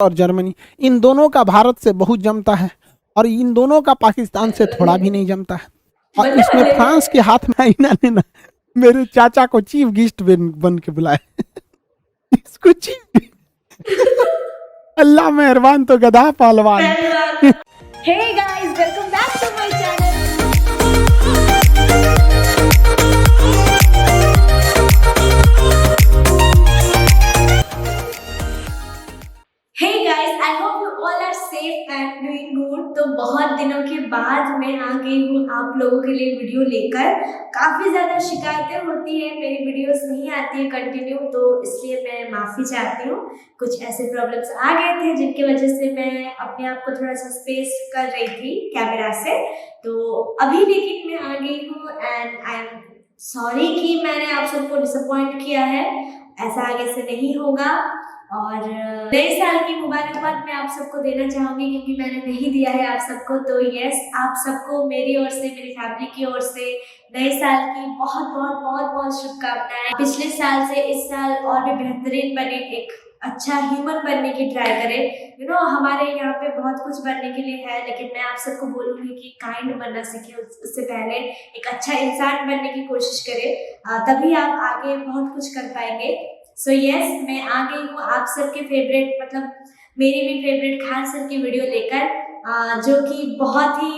और जर्मनी, इन दोनों का भारत से बहुत जमता है और इन दोनों का पाकिस्तान से थोड़ा भी नहीं जमता है। और इसमें फ्रांस के हाथ में आईना ने ना मेरे चाचा को चीफ गेस्ट बन के बुलाए। इसको चीफ अल्लाह मेहरबान तो गधा पहलवान। Hey guys, welcome back to my channel. Hey guys, I hope you all are safe and doing good. तो बहुत दिनों के बाद मैं आ गई हूँ आप लोगों के लिए वीडियो लेकर। काफ़ी ज़्यादा शिकायतें होती हैं, मेरी वीडियोस नहीं आती है कंटिन्यू, तो इसलिए मैं माफ़ी चाहती हूँ। कुछ ऐसे प्रॉब्लम्स आ गए थे जिनके वजह से मैं अपने आप को थोड़ा सा स्पेस कर रही थी कैमरा से। तो अभी लेकिन मैं आ गई हूँ एंड आई एम सॉरी कि मैंने आप सबको डिसअपॉइंट किया है। ऐसा आगे से नहीं होगा। और नए साल की मुबारकबाद मैं आप सबको देना चाहूँगी क्योंकि मैंने नहीं दिया है आप सबको। तो यस, आप सबको मेरी ओर से, मेरी फैमिली की ओर से नए साल की बहुत बहुत बहुत बहुत शुभकामनाएं। पिछले साल से इस साल और भी बेहतरीन बने, एक अच्छा ह्यूमन बनने की ट्राई करें। हमारे यहाँ पे बहुत कुछ बनने के लिए है, लेकिन मैं आप सबको बोलूँगी कि काइंड बनना सीखें। उससे पहले एक अच्छा इंसान बनने की कोशिश करें, तभी आप आगे बहुत कुछ कर पाएंगे। सो यस, मैं आ गई हूँ आप सबके फेवरेट, मतलब मेरी भी फेवरेट खान सर की वीडियो लेकर, जो कि बहुत ही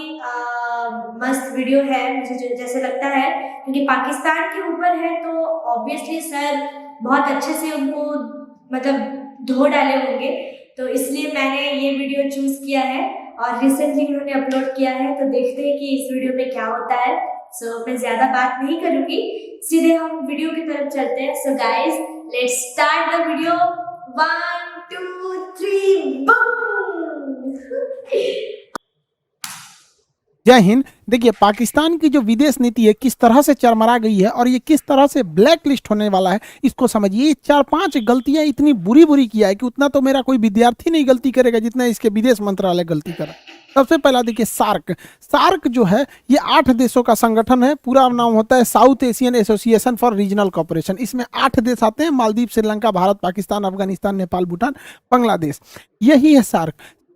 मस्त वीडियो है मुझे जैसे लगता है, क्योंकि पाकिस्तान के ऊपर है तो ऑब्वियसली सर बहुत अच्छे से उनको मतलब धो डाले होंगे। तो इसलिए मैंने ये वीडियो चूज किया है और रिसेंटली उन्होंने अपलोड किया है, तो देखते हैं कि इस वीडियो में क्या होता है। सो मैं ज़्यादा बात नहीं करूँगी, सीधे हम वीडियो की तरफ चलते हैं। So guys, let's start the video. 1 2 3 boom. जय हिंद। देखिए, पाकिस्तान की जो विदेश नीति है किस तरह से चरमरा गई है और ये किस तरह से ब्लैक लिस्ट होने वाला है, इसको समझिए। ये 4-5 गलतियां इतनी बुरी बुरी किया है कि उतना तो मेरा कोई विद्यार्थी नहीं गलती करेगा जितना इसके विदेश मंत्रालय गलती करा। सबसे पहला देखिए, सार्क जो है ये 8 देशों का संगठन है। पूरा नाम होता है South Asian Association for Regional Cooperation. इसमें 8 देश आते हैं: मालदीव, श्रीलंका, भारत, पाकिस्तान, अफगानिस्तान, नेपाल, भूटान, बांग्लादेश। यही है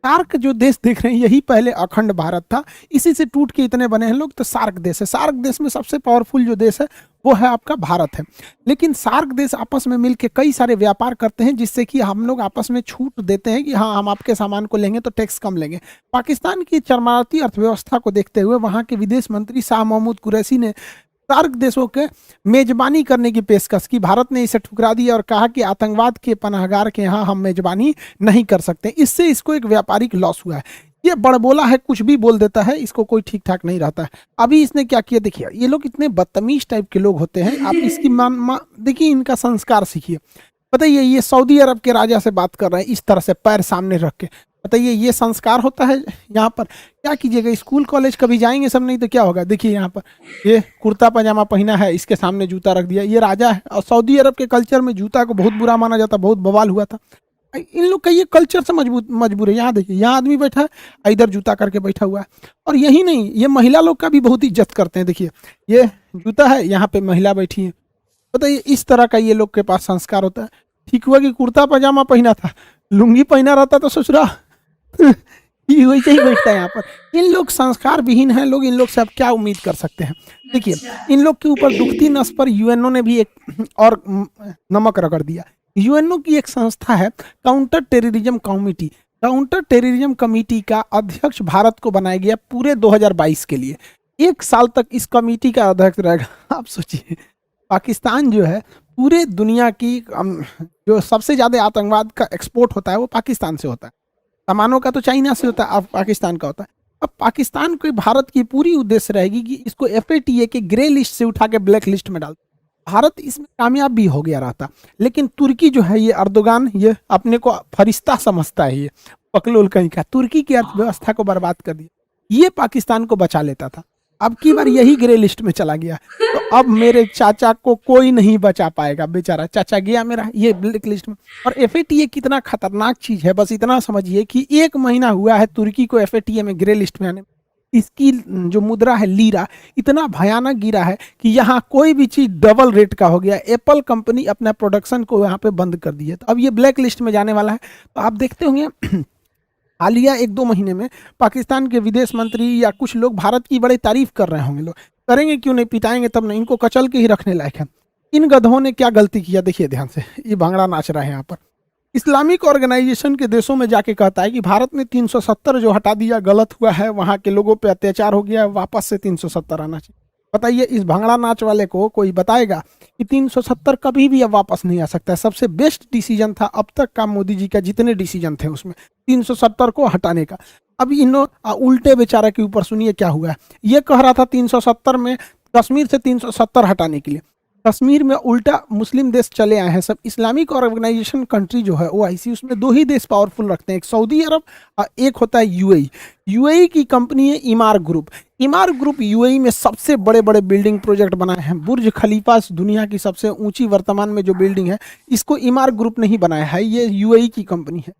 सार्क जो देश देख रहे हैं यही पहले अखंड भारत था, इसी से टूट के इतने बने हैं लोग। तो सार्क देश है। सार्क देश में सबसे पावरफुल जो देश है वो है आपका भारत है। लेकिन सार्क देश आपस में मिलकर कई सारे व्यापार करते हैं, जिससे कि हम लोग आपस में छूट देते हैं कि हाँ, हम आपके सामान को लेंगे तो टैक्स कम लेंगे। पाकिस्तान की चरमराती अर्थव्यवस्था को देखते हुए वहाँ के विदेश मंत्री शाह महमूद कुरैशी ने सार्क देशों के मेजबानी करने की पेशकश की। भारत ने इसे ठुकरा दिया और कहा कि आतंकवाद के पनाहगार के यहाँ हम मेजबानी नहीं कर सकते। इससे इसको एक व्यापारिक लॉस हुआ है। ये बड़बोला है, कुछ भी बोल देता है, इसको कोई ठीक ठाक नहीं रहता है। अभी इसने क्या किया देखिए, ये लोग इतने बदतमीज टाइप के लोग होते हैं। आप इसकी देखिए, इनका संस्कार सीखिए। बताइए, ये सऊदी अरब के राजा से बात कर रहे हैं इस तरह से पैर सामने रख के। बताइए, ये संस्कार होता है यहाँ पर? क्या कीजिएगा, स्कूल कॉलेज कभी जाएंगे सब, नहीं तो क्या होगा। देखिए यहाँ पर ये कुर्ता पजामा पहना है, इसके सामने जूता रख दिया। ये राजा है और सऊदी अरब के कल्चर में जूता को बहुत बुरा माना जाता, बहुत बवाल हुआ था। इन लोग का ये कल्चर से मजबूर है। यहाँ देखिए, यहाँ आदमी बैठा है, इधर जूता करके बैठा हुआ है। और यही नहीं, ये महिला लोग का भी बहुत इज्जत करते हैं। देखिए, ये जूता है, यहाँ पे महिला बैठी है। बताइए, इस तरह का ये लोग के पास संस्कार होता है। ठीक हुआ कि कुर्ता पजामा पहना था, लुंगी पहना रहता तो ससुरा वैसे ही बैठता है यहाँ पर। इन लोग संस्कार विहीन हैं लोग, इन लोग से आप क्या उम्मीद कर सकते हैं। देखिए, इन लोग के ऊपर दुखती नस पर यूएनओ ने भी एक और नमक रगड़ दिया। यूएनओ की एक संस्था है counter terrorism committee. Counter terrorism committee का अध्यक्ष भारत को बनाया गया पूरे 2022 के लिए। 1 साल तक इस कमेटी का अध्यक्ष रहेगा। आप सोचिए, पाकिस्तान जो है पूरे दुनिया की जो सबसे ज़्यादा आतंकवाद का एक्सपोर्ट होता है वो पाकिस्तान से होता है। सामानों का तो चाइना से होता है, अब पाकिस्तान का होता है। अब पाकिस्तान को भारत की पूरी उद्देश्य रहेगी कि इसको FATA के ग्रे लिस्ट से उठा के ब्लैक लिस्ट में डाल। भारत इसमें कामयाब भी हो गया रहता, लेकिन तुर्की जो है, ये अर्दोगान, ये अपने को फरिश्ता समझता है, ये पकलोल कहीं का, तुर्की की अर्थव्यवस्था को बर्बाद कर दिया। ये पाकिस्तान को बचा लेता था, अब की बार यही ग्रे लिस्ट में चला गया। तो अब मेरे चाचा को कोई नहीं बचा पाएगा, बेचारा चाचा गया मेरा ये ब्लैक लिस्ट में। और FATA कितना खतरनाक चीज़ है, बस इतना समझिए कि 1 महीना हुआ है तुर्की को FATA में ग्रे लिस्ट में आने। इसकी जो मुद्रा है लीरा इतना भयानक गिरा है कि यहाँ कोई भी चीज डबल रेट का हो गया। एप्पल कंपनी अपना प्रोडक्शन को यहाँ पे बंद कर दी है, तो अब ये ब्लैक लिस्ट में जाने वाला है। तो आप देखते होंगे हालिया 1-2 महीने में पाकिस्तान के विदेश मंत्री या कुछ लोग भारत की बड़ी तारीफ कर रहे होंगे। लोग करेंगे क्यों नहीं, पिटाएंगे तब नहीं, इनको कचल के ही रखने लायक है। इन गधों ने क्या गलती किया, देखिए ध्यान से, ये भांगड़ा नाच रहा है यहाँ पर। इस्लामिक ऑर्गेनाइजेशन के देशों में जाके कहता है कि भारत ने 370 जो हटा दिया गलत हुआ है, वहाँ के लोगों पे अत्याचार हो गया, वापस से 370 आना चाहिए। बताइए इस भांगड़ा नाच वाले को कोई बताएगा कि 370 कभी भी अब वापस नहीं आ सकता है। सबसे बेस्ट डिसीजन था अब तक का मोदी जी का, जितने डिसीजन थे उसमें 370 को हटाने का। अब इन उल्टे बेचारा के ऊपर सुनिए क्या हुआ है। ये कह रहा था 370 में कश्मीर से 370 हटाने के लिए, कश्मीर में उल्टा मुस्लिम देश चले आए हैं सब। इस्लामिक और कंट्री जो है OIC, उसमें 2 ही देश पावरफुल रखते हैं, एक सऊदी अरब और एक होता है UAE। UAE की कंपनी है इमार ग्रुप। इमार ग्रुप UAE में सबसे बड़े बड़े बिल्डिंग प्रोजेक्ट बनाए हैं। बुर्ज खलीफा दुनिया की सबसे ऊंची वर्तमान में जो बिल्डिंग है, इसको इमार ग्रुप ने ही बनाया है, ये UAE की कंपनी है।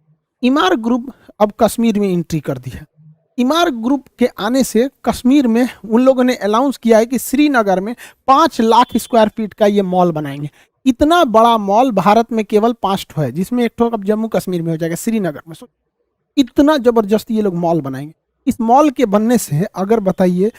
इमार ग्रुप अब कश्मीर में एंट्री कर दी है। इमार ग्रुप के आने से कश्मीर में उन लोगों ने अनाउंस किया है कि श्रीनगर में 5 लाख स्क्वायर फीट का ये मॉल बनाएंगे। इतना बड़ा मॉल भारत में केवल 5 ठो है, जिसमें एक ठो अब जम्मू कश्मीर में हो जाएगा, श्रीनगर में। इतना जबरदस्त ये लोग मॉल बनाएंगे। इस मॉल के बनने से अगर बताइए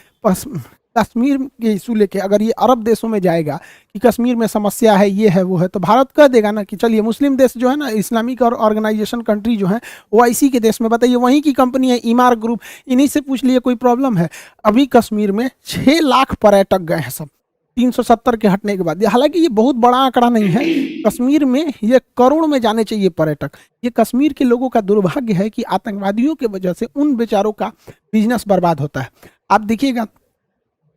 कश्मीर के इशू लेके अगर ये अरब देशों में जाएगा कि कश्मीर में समस्या है, ये है वो है, तो भारत कह देगा ना कि चलिए मुस्लिम देश जो है ना, इस्लामिक और ऑर्गेनाइजेशन कंट्री जो है OIC के देश में, बताइए वहीं की कंपनी है इमार ग्रुप, इन्हीं से पूछ लिए कोई प्रॉब्लम है। अभी कश्मीर में 6 लाख पर्यटक गए हैं सब 370 के हटने के बाद। हालांकि ये बहुत बड़ा आंकड़ा नहीं है, कश्मीर में ये करोड़ में जाने चाहिए पर्यटक। ये कश्मीर के लोगों का दुर्भाग्य है कि आतंकवादियों के वजह से उन बेचारों का बिजनेस बर्बाद होता है। आप देखिएगा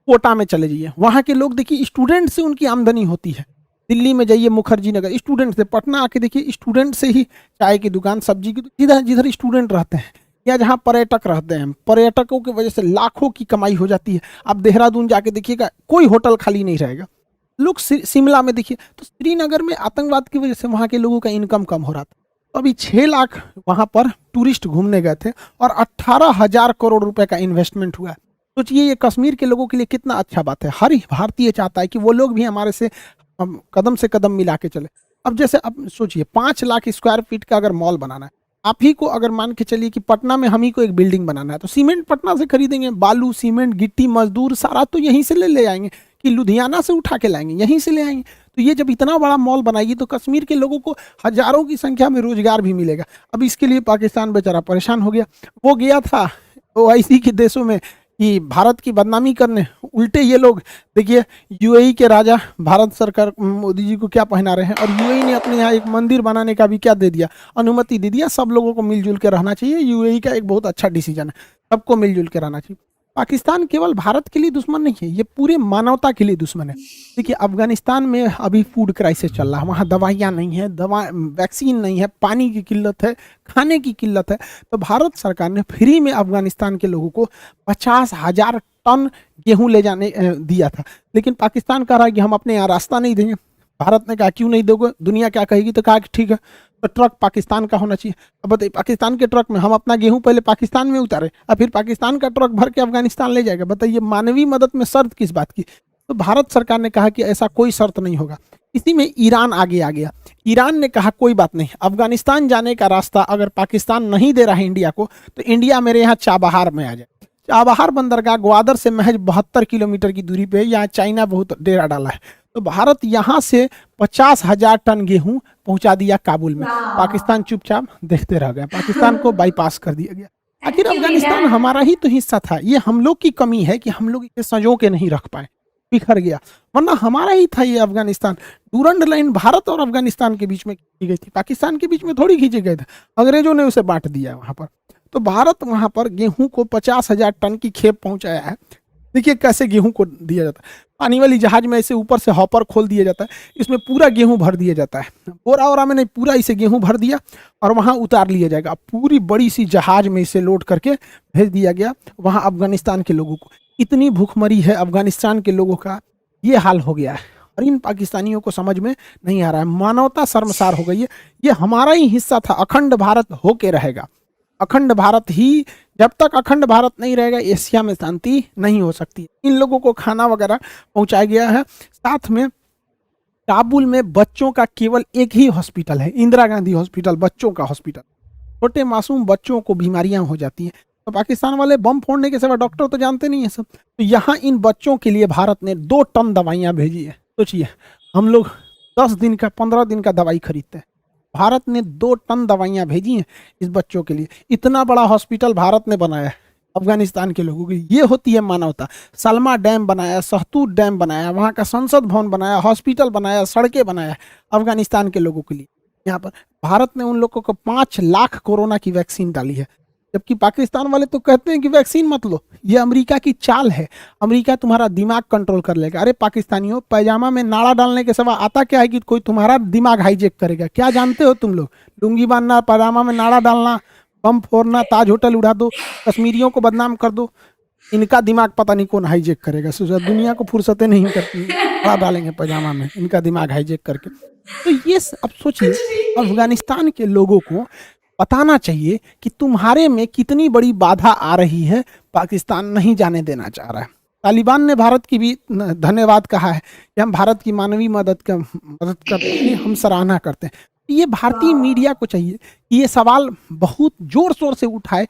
कोटा में चले जाइए, वहाँ के लोग देखिए स्टूडेंट से उनकी आमदनी होती है। दिल्ली में जाइए मुखर्जी नगर, स्टूडेंट से। पटना आके देखिए स्टूडेंट से ही चाय की दुकान, सब्जी की, जिधर जिधर स्टूडेंट रहते हैं या जहाँ पर्यटक रहते हैं, पर्यटकों की वजह से लाखों की कमाई हो जाती है। आप देहरादून जाके देखिएगा कोई होटल खाली नहीं रहेगा। लोग शिमला में देखिए, तो श्रीनगर में आतंकवाद की वजह से वहाँ के लोगों का इनकम कम हो रहा था। तो अभी 6 लाख वहाँ पर टूरिस्ट घूमने गए थे और 18,000 करोड़ रुपए का इन्वेस्टमेंट हुआ है। सोचिए ये कश्मीर के लोगों के लिए कितना अच्छा बात है। हर भारतीय चाहता है कि वो लोग भी हमारे से कदम से कदम मिला के चले। अब जैसे अब सोचिए 5 लाख स्क्वायर फीट का अगर मॉल बनाना है, आप ही को अगर मान के चलिए कि पटना में हम ही को एक बिल्डिंग बनाना है, तो सीमेंट पटना से खरीदेंगे, बालू सीमेंट गिट्टी मजदूर सारा तो यहीं से ले आएंगे कि लुधियाना से उठा के लाएंगे, यहीं से ले आएंगे। तो ये जब इतना बड़ा मॉल बनाएगी तो कश्मीर के लोगों को हजारों की संख्या में रोजगार भी मिलेगा। अब इसके लिए पाकिस्तान बेचारा परेशान हो गया। वो गया था OIC के देशों में कि भारत की बदनामी करने, उल्टे ये लोग देखिए UAE के राजा भारत सरकार मोदी जी को क्या पहना रहे हैं, और UAE ने अपने यहाँ एक मंदिर बनाने का भी क्या दे दिया, अनुमति दे दिया। सब लोगों को मिलजुल के रहना चाहिए। UAE का एक बहुत अच्छा डिसीजन है, सबको मिलजुल के रहना चाहिए। पाकिस्तान केवल भारत के लिए दुश्मन नहीं है, ये पूरे मानवता के लिए दुश्मन है। देखिए अफगानिस्तान में अभी फूड क्राइसिस चल रहा है, वहाँ दवाइयाँ नहीं है, वैक्सीन नहीं है, पानी की किल्लत है, खाने की किल्लत है। तो भारत सरकार ने फ्री में अफगानिस्तान के लोगों को 50,000 टन गेहूं ले जाने दिया था। लेकिन पाकिस्तान कह रहा है कि हम अपने यहाँ रास्ता नहीं देंगे। भारत ने कहा क्यों नहीं दोगे, दुनिया क्या कहेगी, तो कहा कि ठीक है, तो ट्रक पाकिस्तान का होना चाहिए। अब बताइए पाकिस्तान के ट्रक में हम अपना गेहूं पहले पाकिस्तान में उतारे और फिर पाकिस्तान का ट्रक भर के अफगानिस्तान ले जाएगा। बताइए मानवीय मदद में शर्त किस बात की। तो भारत सरकार ने कहा कि ऐसा कोई शर्त नहीं होगा। इसी में ईरान आगे आ गया। ईरान ने कहा कोई बात नहीं, अफगानिस्तान जाने का रास्ता अगर पाकिस्तान नहीं दे रहा है इंडिया को, तो इंडिया मेरे यहाँ चाबहार में आ जाए। चाबहार बंदरगाह ग्वादर से महज 72 किलोमीटर की दूरी पे, यहाँ चाइना बहुत डेरा डाला है। तो भारत यहाँ से 50,000 टन गेहूं पहुंचा दिया काबुल में। पाकिस्तान चुपचाप देखते रह गया, पाकिस्तान को बाईपास कर दिया गया। आखिर अफगानिस्तान हमारा ही तो हिस्सा था, ये हम लोग की कमी है कि हम लोग इसे संजो के नहीं रख पाए, बिखर गया, वरना हमारा ही था ये अफगानिस्तान। डूरंड लाइन भारत और अफगानिस्तान के बीच में खींची गई थी, पाकिस्तान के बीच में थोड़ी खींचे गए थे, अंग्रेजों ने उसे बांट दिया वहां पर। तो भारत वहां पर गेहूं को 50,000 टन की खेप पहुंचाया है। देखिए कैसे गेहूं को दिया जाता है, पानी वाली जहाज में ऐसे ऊपर से हॉपर खोल दिया जाता है, इसमें पूरा गेहूं भर दिया जाता है, बोरा वोरा में नहीं, पूरा इसे गेहूं भर दिया और वहां उतार लिया जाएगा। पूरी बड़ी सी जहाज में इसे लोड करके भेज दिया गया वहां अफगानिस्तान के लोगों को। इतनी भूखमरी है अफगानिस्तान के लोगों का, ये हाल हो गया है और इन पाकिस्तानियों को समझ में नहीं आ रहा है। मानवता शर्मसार हो गई है, ये हमारा ही हिस्सा था, अखंड भारत होके रहेगा। अखंड भारत ही, जब तक अखंड भारत नहीं रहेगा एशिया में शांति नहीं हो सकती। इन लोगों को खाना वगैरह पहुंचाया गया है। साथ में काबुल में बच्चों का केवल एक ही हॉस्पिटल है, इंदिरा गांधी हॉस्पिटल, बच्चों का हॉस्पिटल। छोटे मासूम बच्चों को बीमारियां हो जाती हैं, तो पाकिस्तान वाले बम फोड़ने के सिवा डॉक्टर तो जानते नहीं है सब। तो यहाँ इन बच्चों के लिए भारत ने 2 टन दवाइयाँ भेजी है। सोचिए, हम लोग 10 दिन का 15 दिन का दवाई खरीदते हैं, भारत ने 2 टन दवाइयाँ भेजी हैं इस बच्चों के लिए। इतना बड़ा हॉस्पिटल भारत ने बनाया है अफगानिस्तान के लोगों के लिए। ये होती है मानवता। सलमा डैम बनाया, सहतूत डैम बनाया, वहाँ का संसद भवन बनाया, हॉस्पिटल बनाया, सड़कें बनाया अफगानिस्तान के लोगों के लिए। यहाँ पर भारत ने उन लोगों को 5 लाख कोरोना की वैक्सीन डाली है, जबकि पाकिस्तान वाले तो कहते हैं कि वैक्सीन मत लो, ये अमेरिका की चाल है, अमेरिका तुम्हारा दिमाग कंट्रोल कर लेगा। अरे पाकिस्तानियों, पैजामा में नाड़ा डालने के सिवा आता क्या है कि कोई तुम्हारा दिमाग हाईजेक करेगा? क्या जानते हो तुम लोग? लुंगी बांधना, पैजामा में नाड़ा डालना, बम फोड़ना, ताज होटल उड़ा दो, कश्मीरियों को बदनाम कर दो, इनका दिमाग पता नहीं कौन हाईजेक करेगा। दुनिया को फुर्सतें नहीं करती, नाड़ा डालेंगे पैजामा में, इनका दिमाग हाईजेक करके। तो ये अब सोचिए, अफगानिस्तान के लोगों को बताना चाहिए कि तुम्हारे में कितनी बड़ी बाधा आ रही है, पाकिस्तान नहीं जाने देना चाह रहा है। तालिबान ने भारत की भी धन्यवाद कहा है कि हम भारत की मानवीय मदद करते हैं, हम सराहना करते हैं। ये भारतीय मीडिया को चाहिए कि ये सवाल बहुत जोर शोर से उठाए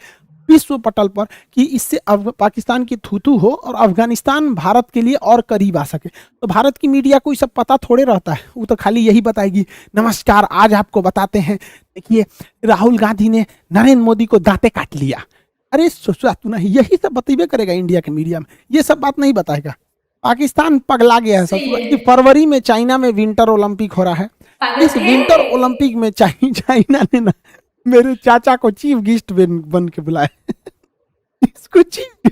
विश्व पटल पर कि इससे पाकिस्तान की थूथू हो और अफगानिस्तान भारत के लिए और करीब आ सके। तो भारत की मीडिया को ये सब पता थोड़े रहता है, वो तो खाली यही बताएगी, नमस्कार आज आपको बताते हैं, देखिए राहुल गांधी ने नरेंद्र मोदी को दांते काट लिया। अरे सोचा तू नहीं, यही सब बतेबे करेगा इंडिया के मीडिया में, ये सब बात नहीं बताएगा। पाकिस्तान पगला गया है सब कि फरवरी में चाइना में विंटर ओलंपिक हो रहा है। इस विंटर ओलंपिक में चाइना ने ना मेरे चाचा को चीफ गेस्ट बन के बुलाया इसको चीफ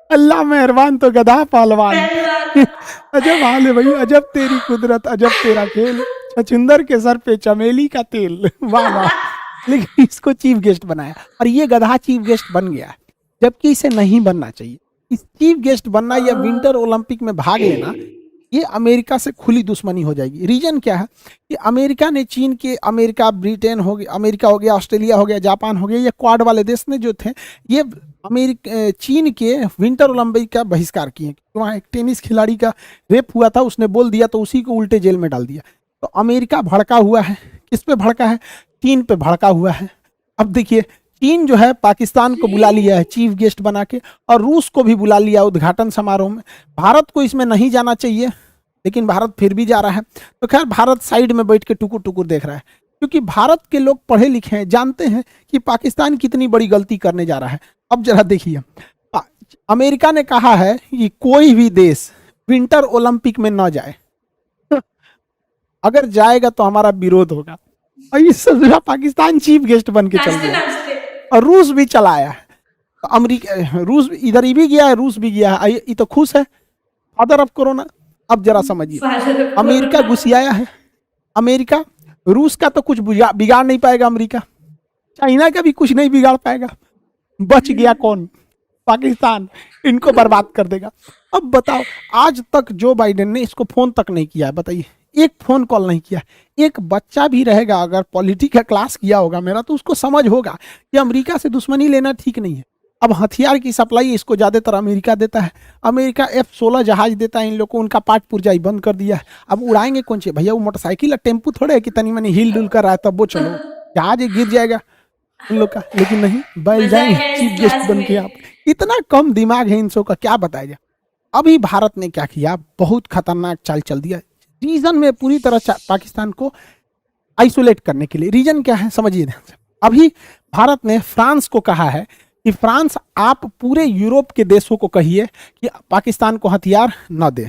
अल्लाह मेहरबान तो गधा पहलवान। अजब हाल है भाई, अजब तेरी कुदरत, अजब तेरा खेल, छछुंदर के सर पे चमेली का तेल, वाह वाह। लेकिन इसको चीफ गेस्ट बनाया और ये गधा चीफ गेस्ट बन गया, जबकि इसे नहीं बनना चाहिए। इस चीफ गेस्ट बनना या विंटर ओलंपिक में भाग लेना, ये अमेरिका से खुली दुश्मनी हो जाएगी। रीजन क्या है कि अमेरिका ने चीन के, अमेरिका ब्रिटेन हो गया, अमेरिका हो गया, ऑस्ट्रेलिया हो गया, जापान हो गया, ये क्वाड वाले देश ने जो थे ये चीन के विंटर ओलंपिक का बहिष्कार किए। वहाँ एक टेनिस खिलाड़ी का रेप हुआ था, उसने बोल दिया तो उसी को उल्टे जेल में डाल दिया। तो अमेरिका भड़का हुआ है, किस पे भड़का है? चीन पे भड़का हुआ है। अब देखिए, चीन जो है पाकिस्तान को बुला लिया है चीफ गेस्ट बना के, और रूस को भी बुला लिया उद्घाटन समारोह में। भारत को इसमें नहीं जाना चाहिए, लेकिन भारत फिर भी जा रहा है। तो खैर, भारत साइड में बैठ के टुकुर टुकुर देख रहा है, क्योंकि भारत के लोग पढ़े लिखे हैं, जानते हैं कि पाकिस्तान कितनी बड़ी गलती करने जा रहा है। अब जरा देखिए, अमेरिका ने कहा है कि कोई भी देश विंटर ओलंपिक में न जाए, अगर जाएगा तो हमारा विरोध होगा। और ये सब पाकिस्तान चीफ गेस्ट बन के चल गया, और रूस भी चला आया है। तो अमेरिका, रूस इधर ही भी गया है, रूस भी गया है, ये तो खुश है, फादर ऑफ कोरोना। अब जरा समझिए, अमेरिका घुसियाया है, अमेरिका रूस का तो कुछ बिगाड़ नहीं पाएगा, अमेरिका चाइना का भी कुछ नहीं बिगाड़ पाएगा। बच गया कौन? पाकिस्तान, इनको बर्बाद कर देगा। अब बताओ, आज तक जो बाइडेन ने इसको फोन तक नहीं किया है, बताइए, एक फोन कॉल नहीं किया। एक बच्चा भी रहेगा, अगर पॉलिटिक्स का क्लास किया होगा मेरा, तो उसको समझ होगा कि अमेरिका से दुश्मनी लेना ठीक नहीं है। अब हथियार की सप्लाई इसको ज़्यादातर अमेरिका देता है, अमेरिका F-16 जहाज देता है इन लोग को, उनका पाठ पुर्जाई बंद कर दिया है। अब उड़ाएंगे कौन से भैया? वो मोटरसाइकिल टेम्पू थोड़े है कि तनी मनी हिल डुल कर रहा है तब वो चलो, जहाज गिर जाएगा उन लोग का। लेकिन नहीं, बैठ जाएंगे चीफ गेस्ट बन के। आप इतना कम दिमाग है इन सब का, क्या बताया जाए। अभी भारत ने क्या किया? बहुत खतरनाक चाल चल दिया रीजन में, पूरी तरह पाकिस्तान को आइसोलेट करने के लिए। रीजन क्या है समझिए ध्यान से। अभी भारत ने फ्रांस को कहा है कि फ्रांस, आप पूरे यूरोप के देशों को कहिए कि पाकिस्तान को हथियार न दे।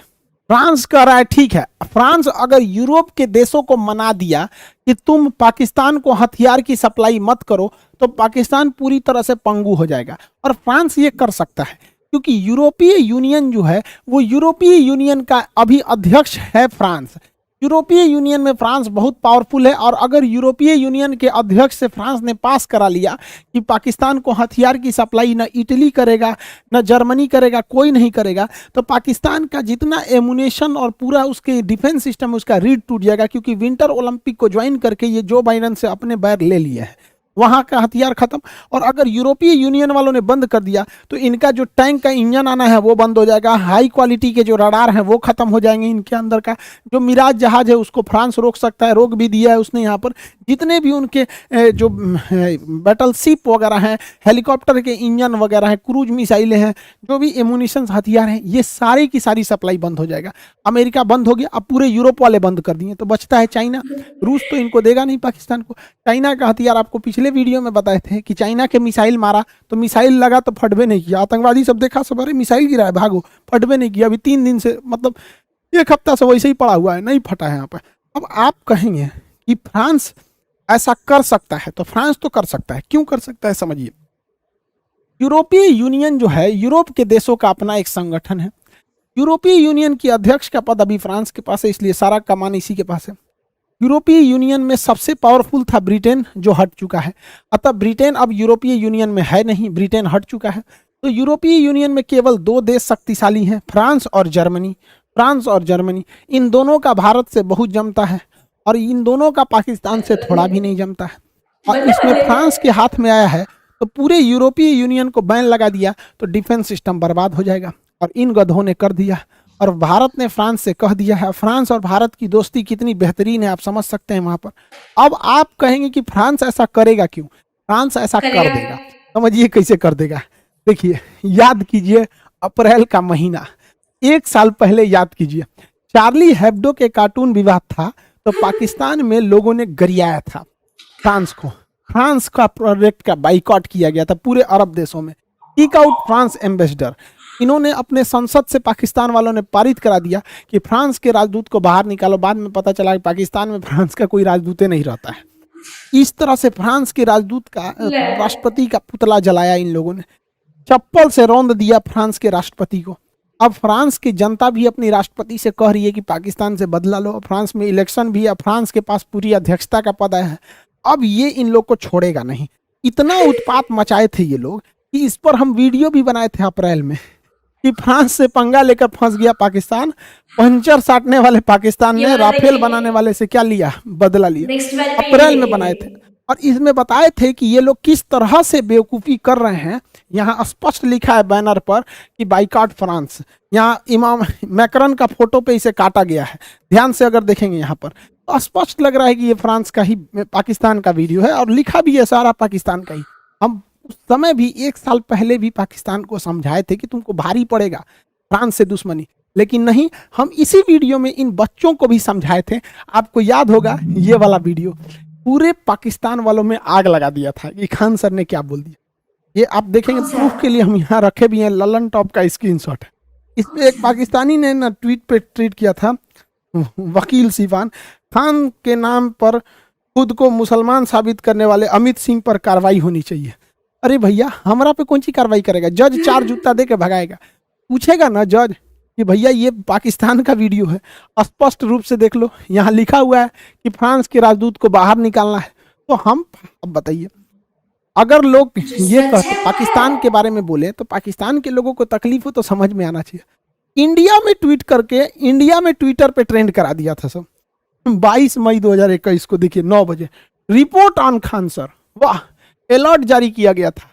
फ्रांस कह रहा है ठीक है, फ्रांस अगर यूरोप के देशों को मना दिया कि तुम पाकिस्तान को हथियार की सप्लाई मत करो, तो पाकिस्तान पूरी तरह से पंगु हो जाएगा। और फ्रांस ये कर सकता है क्योंकि यूरोपीय यूनियन जो है, वो यूरोपीय यूनियन का अभी अध्यक्ष है फ्रांस। यूरोपीय यूनियन में फ्रांस बहुत पावरफुल है, और अगर यूरोपीय यूनियन के अध्यक्ष से फ्रांस ने पास करा लिया कि पाकिस्तान को हथियार की सप्लाई न इटली करेगा, न जर्मनी करेगा, कोई नहीं करेगा, तो पाकिस्तान का जितना एमुनेशन और पूरा उसके डिफेंस सिस्टम उसका रीढ़ टूट जाएगा। क्योंकि विंटर ओलंपिक को ज्वाइन करके ये जो बाइडेन से अपने बैर ले लिए हैं। वहाँ का हथियार खत्म। और अगर यूरोपीय यूनियन वालों ने बंद कर दिया तो इनका जो टैंक का इंजन आना है वो बंद हो जाएगा, हाई क्वालिटी के जो रडार हैं वो खत्म हो जाएंगे इनके अंदर का। जो मिराज जहाज है उसको फ्रांस रोक सकता है, रोक भी दिया है उसने यहाँ पर। जितने भी उनके जो बैटल शिप वगैरह हैं, हेलीकॉप्टर के इंजन वगैरह हैं, क्रूज मिसाइलें हैं, जो भी एमुनिशन हथियार हैं, ये सारी की सारी सप्लाई बंद हो जाएगा। अमेरिका बंद हो गया, अब पूरे यूरोप वाले बंद कर दिए, तो बचता है चाइना। रूस तो इनको देगा नहीं पाकिस्तान को। चाइना का हथियार आपको पिछले वीडियो में बताए थे कि चाइना के मिसाइल मारा तो मिसाइल लगा तो फटबे नहीं किया। आतंकवादी सब देखा, सब अरे मिसाइल गिरा है भागो, फटबे नहीं किया। अभी 3 दिन से, मतलब 1 हफ्ता से वैसे ही पड़ा हुआ है, नहीं फटा है यहाँ पर। अब आप कहेंगे कि फ्रांस ऐसा कर सकता है, तो फ्रांस तो कर सकता है। क्यों कर सकता है समझिए। यूरोपीय यूनियन जो है, यूरोप के देशों का अपना एक संगठन है। यूरोपीय यूनियन की अध्यक्ष का पद अभी फ्रांस के पास है, इसलिए सारा कमान इसी के पास है। यूरोपीय यूनियन में सबसे पावरफुल था ब्रिटेन, जो हट चुका है। अतः ब्रिटेन अब यूरोपीय यूनियन में है नहीं, ब्रिटेन हट चुका है। तो यूरोपीय यूनियन में केवल 2 देश शक्तिशाली हैं, फ्रांस और जर्मनी। फ्रांस और जर्मनी, इन दोनों का भारत से बहुत जमता है और इन दोनों का पाकिस्तान से थोड़ा भी नहीं जमता है। और इसमें फ्रांस के हाथ में आया है तो पूरे यूरोपीय यूनियन को बैन लगा दिया तो डिफेंस सिस्टम बर्बाद हो जाएगा। और इन गधों ने कर दिया, और भारत ने फ्रांस से कह दिया है। फ्रांस और भारत की दोस्ती कितनी बेहतरीन है आप समझ सकते हैं वहां पर। अब आप कहेंगे कि फ्रांस ऐसा करेगा क्यों? फ्रांस ऐसा कर देगा, समझिए कैसे कर देगा। देखिए, याद कीजिए अप्रैल का महीना, 1 साल पहले याद कीजिए, चार्ली हेब्डो के कार्टून विवाद था तो पाकिस्तान में लोगों ने गरियाया था फ्रांस को। फ्रांस का प्रोजेक्ट का बाइकआउट किया गया था पूरे अरब देशों में। किक आउट फ्रांस एम्बेसडर, इन्होंने अपने संसद से पाकिस्तान वालों ने पारित करा दिया कि फ्रांस के राजदूत को बाहर निकालो। बाद में पता चला कि पाकिस्तान में फ्रांस का कोई राजदूत नहीं रहता है। इस तरह से फ्रांस के राजदूत का, राष्ट्रपति का पुतला जलाया इन लोगों ने, चप्पल से रौंद दिया फ्रांस के राष्ट्रपति को। अब फ्रांस की जनता भी अपनी राष्ट्रपति से कह रही है कि पाकिस्तान से बदला लो। फ्रांस में इलेक्शन भी है, फ्रांस के पास पूरी अध्यक्षता का पद है। अब ये इन लोग को छोड़ेगा नहीं। इतना उत्पात मचाए थे ये लोग कि इस पर हम वीडियो भी बनाए थे अप्रैल में कि फ्रांस से पंगा लेकर फंस गया पाकिस्तान। पंचर साटने वाले पाकिस्तान ने राफेल बनाने वाले से क्या लिया? बदला लिया। अप्रैल में बनाए थे और इसमें बताए थे कि ये लोग किस तरह से बेवकूफ़ी कर रहे हैं। यहाँ स्पष्ट लिखा है बैनर पर कि बाइकआउट फ्रांस। यहाँ इमाम मैकरन का फोटो पे इसे काटा गया है। ध्यान से अगर देखेंगे यहाँ पर तो स्पष्ट लग रहा है कि ये फ्रांस का ही, पाकिस्तान का वीडियो है और लिखा भी है सारा पाकिस्तान का ही। हम उस समय भी 1 साल पहले भी पाकिस्तान को समझाए थे कि तुमको भारी पड़ेगा फ्रांस से दुश्मनी, लेकिन नहीं। हम इसी वीडियो में इन बच्चों को भी समझाए थे। आपको याद होगा ये वाला वीडियो, पूरे पाकिस्तान वालों में आग लगा दिया था कि खान सर ने क्या बोल दिया। ये आप देखेंगे, प्रूफ के लिए हम यहाँ रखे भी हैं। ललन टॉप का स्क्रीनशॉट है। इसमें एक पाकिस्तानी ने ना ट्वीट पे ट्वीट किया था, वकील सिवान खान के नाम पर खुद को मुसलमान साबित करने वाले अमित सिंह पर कार्रवाई होनी चाहिए। अरे भैया, हमारा पे कौन सी कार्रवाई करेगा? जज 4 जूता दे के भगाएगा। पूछेगा ना जज कि भैया ये पाकिस्तान का वीडियो है, स्पष्ट रूप से देख लो, यहाँ लिखा हुआ है कि फ्रांस के राजदूत को बाहर निकालना है। तो हम, अब बताइए, अगर लोग ये कहते पाकिस्तान के बारे में बोले तो पाकिस्तान के लोगों को तकलीफ हो तो समझ में आना चाहिए। इंडिया में ट्वीट करके, इंडिया में ट्विटर पे ट्रेंड करा दिया था सब। 22 मई 2021 को देखिए 9 बजे, रिपोर्ट ऑन खान सर, वाह, अलर्ट जारी किया गया था।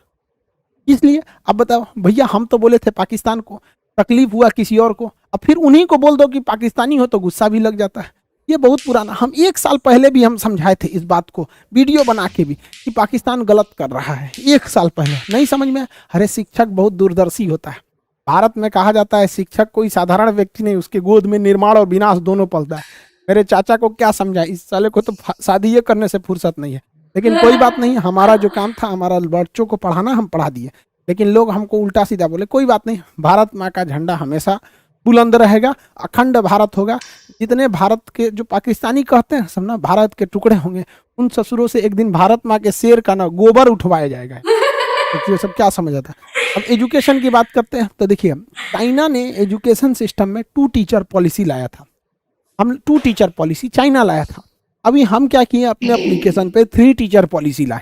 इसलिए अब बताओ भैया, हम तो बोले थे पाकिस्तान को, तकलीफ हुआ किसी और को, अब फिर उन्हीं को बोल दो कि पाकिस्तानी हो तो गुस्सा भी लग जाता है। ये बहुत पुराना, हम 1 साल पहले भी हम समझाए थे इस बात को, वीडियो बना के भी, कि पाकिस्तान गलत कर रहा है। 1 साल पहले नहीं समझ में। अरे शिक्षक बहुत दूरदर्शी होता है। भारत में कहा जाता है शिक्षक कोई साधारण व्यक्ति नहीं, उसके गोद में निर्माण और विनाश दोनों पलता है। मेरे चाचा को क्या समझा, इस साले को तो शादी ये करने से फुर्सत नहीं है। लेकिन कोई बात नहीं, हमारा जो काम था, हमारा बच्चों को पढ़ाना, हम पढ़ा दिए। लेकिन लोग हमको उल्टा सीधा बोले, कोई बात नहीं, भारत माँ का झंडा हमेशा बुलंद रहेगा, अखंड भारत होगा। जितने भारत के जो पाकिस्तानी कहते हैं सब ना भारत के टुकड़े होंगे, उन ससुरों से एक दिन भारत माँ के शेर का ना गोबर उठवाया जाएगा। तो ये सब क्या समझ आता है। अब एजुकेशन की बात करते हैं तो देखिए, चाइना ने एजुकेशन सिस्टम में 2 टीचर पॉलिसी लाया था। हम 2 टीचर पॉलिसी चाइना लाया था। अभी हम क्या किए, अपने एप्लीकेशन पे 3 टीचर पॉलिसी लाए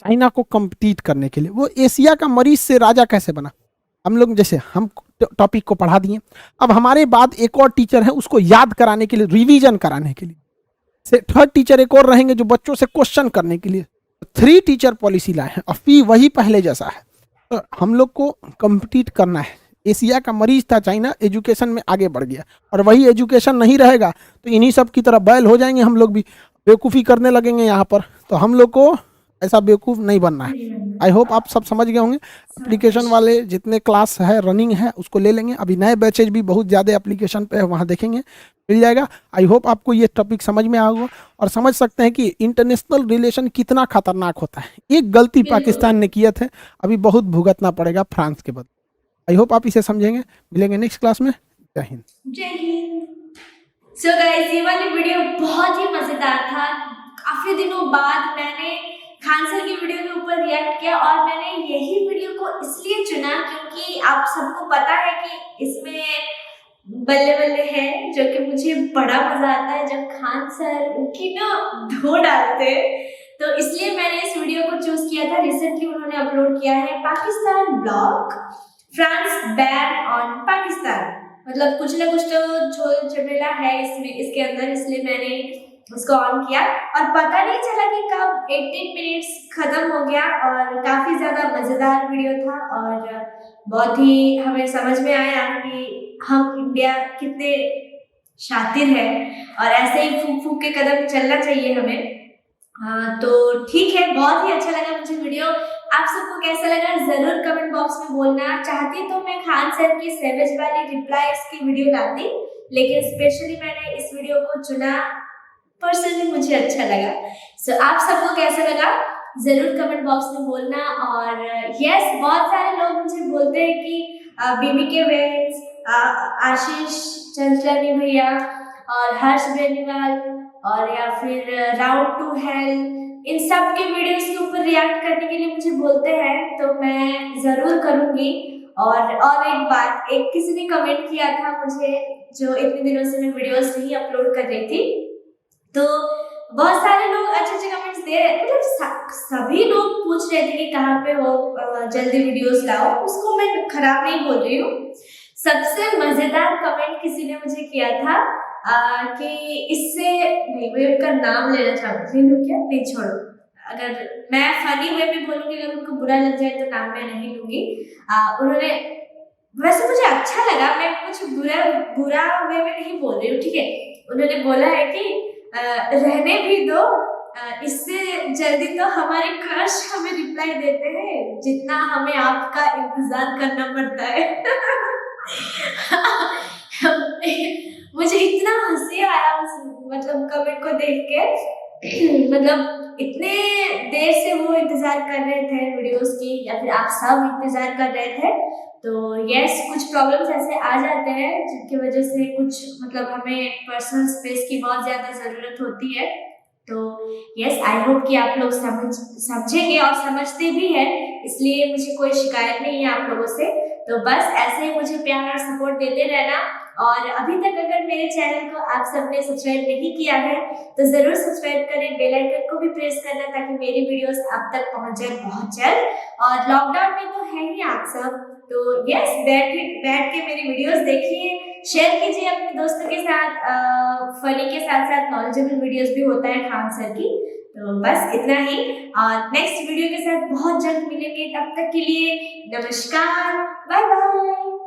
चाइना को कम्पीट करने के लिए। वो एशिया का मरीज से राजा कैसे बना, हम लोग जैसे हम टॉपिक को पढ़ा दिए। अब हमारे बाद एक और टीचर है, उसको याद कराने के लिए, रिवीजन कराने के लिए। 3rd टीचर एक और रहेंगे जो बच्चों से क्वेश्चन करने के लिए। 3 टीचर पॉलिसी लाए हैं और फी वही पहले जैसा है। तो हम लोग को कम्पीट करना है। एशिया का मरीज था चाइना, एजुकेशन में आगे बढ़ गया, और वही एजुकेशन नहीं रहेगा तो इन्हीं सब की तरह बैल हो जाएंगे, हम लोग भी बेवकूफ़ी करने लगेंगे यहाँ पर। तो हम लोग को ऐसा बेवकूफ़ नहीं बनना है। आई होप आप सब समझ गए होंगे। एप्लीकेशन वाले जितने क्लास है रनिंग है उसको ले लेंगे। अभी नए बैचेज भी बहुत ज़्यादा एप्लीकेशन पे है, वहाँ देखेंगे, मिल जाएगा। आई होप आपको ये टॉपिक समझ में आएगा और समझ सकते हैं कि इंटरनेशनल रिलेशन कितना खतरनाक होता है। एक गलती पाकिस्तान ने किया था, अभी बहुत भुगतना पड़ेगा फ्रांस के बदले। आई होप आप इसे समझेंगे। मिलेंगे नेक्स्ट क्लास में। जय हिंद। जय हिंद। सो गाइस, ये वाली वीडियो बहुत ही मजेदार था। काफी दिनों बाद मैंने खान सर की वीडियो के ऊपर रिएक्ट किया और मैंने यही वीडियो को इसलिए चुना क्योंकि आप सबको पता है कि इसमें बल्ले बल्ले है, जो कि मुझे बड़ा मजा आता है जब खान सर उनकी ना धो डालते हैं। तो इसलिए मैंने इस वीडियो को चूज किया था। रिसेंटली उन्होंने अपलोड किया है Pakistan blog, France ban on Pakistan. मतलब कुछ ना कुछ तो झोल झमेला है इसमें, इसके अंदर, इसलिए मैंने उसको ऑन किया और पता नहीं चला कि कब 18 मिनट्स खत्म हो गया। और काफी ज्यादा मजेदार वीडियो था और बहुत ही हमें समझ में आया कि हम इंडिया कितने शातिर है और ऐसे ही फूक फूक के कदम चलना चाहिए हमें। तो ठीक है, बहुत ही अच्छा लगा मुझे वीडियो। आप सबको कैसा लगा जरूर कमेंट बॉक्स में बोलना। चाहती तो मैं खान सर की सेवेज वाली रिप्लाईज की वीडियो लाती, लेकिन स्पेशली मैंने इस वीडियो को चुना, पर्सनली मुझे अच्छा लगा। सो आप सबको कैसा लगा जरूर कमेंट बॉक्स में बोलना। और यस, बहुत सारे लोग मुझे बोलते हैं कि बीबी के वेंस, आशीष चंचलानी भैया और हर्ष बेनीवाल और या फिर राउंड टू हेल, इन सब के वीडियोस के ऊपर रिएक्ट करने के लिए मुझे बोलते हैं, तो मैं जरूर करूंगी। और एक बात, एक किसी ने कमेंट किया था मुझे, जो इतने दिनों से मैं वीडियोस नहीं अपलोड कर रही थी, तो बहुत सारे लोग अच्छे अच्छे कमेंट्स दे रहे, मतलब सभी लोग पूछ रहे थे कि कहाँ पे हो, जल्दी वीडियोस लाओ। उसको मैं खराब नहीं बोल रही हूँ। सबसे मजेदार कमेंट किसी ने मुझे किया था कि इससे नहीं, मैं उनका नाम लेना चाहती हूँ, क्या नहीं, छोड़ो, अगर मैं फनी वे में बोलूंगी अगर उनको बुरा लग जाए तो नाम मैं नहीं लूंगी। उन्होंने, वैसे मुझे अच्छा लगा, मैं कुछ बुरा वे में नहीं बोल रही हूँ, ठीक है। उन्होंने बोला है कि रहने भी दो, इससे जल्दी तो हमारे क्रश हमें रिप्लाई देते हैं जितना हमें आपका इंतजार करना पड़ता है। मुझे इतना हंसी आया उस मतलब कमेंट को देख के। मतलब इतने देर से वो इंतजार कर रहे थे वीडियोस की, या फिर आप सब इंतजार कर रहे थे। तो यस, कुछ प्रॉब्लम्स ऐसे आ जाते हैं जिनकी वजह से कुछ मतलब हमें पर्सनल स्पेस की बहुत ज़्यादा ज़रूरत होती है। तो यस, आई होप कि आप लोग समझेंगे और समझते भी हैं, इसलिए मुझे कोई शिकायत नहीं है आप लोगों से। तो बस ऐसे ही मुझे प्यार और सपोर्ट देते रहना। और अभी तक अगर मेरे चैनल को आप सबने सब्सक्राइब नहीं किया है तो जरूर सब्सक्राइब करें, बेल आइकन को भी प्रेस करना ताकि मेरी वीडियोस आप तक पहुंच जाए बहुत जल्द। और लॉकडाउन में तो है ही आप सब, तो यस, बैठ के मेरी वीडियोस देखिए, शेयर कीजिए अपने दोस्तों के साथ। फनी के साथ साथ नॉलेजेबल वीडियोस भी होता है खान सर की। तो बस इतना ही, और नेक्स्ट वीडियो के साथ बहुत जल्द मिलेंगे। तब तक के लिए नमस्कार, बाय बाय।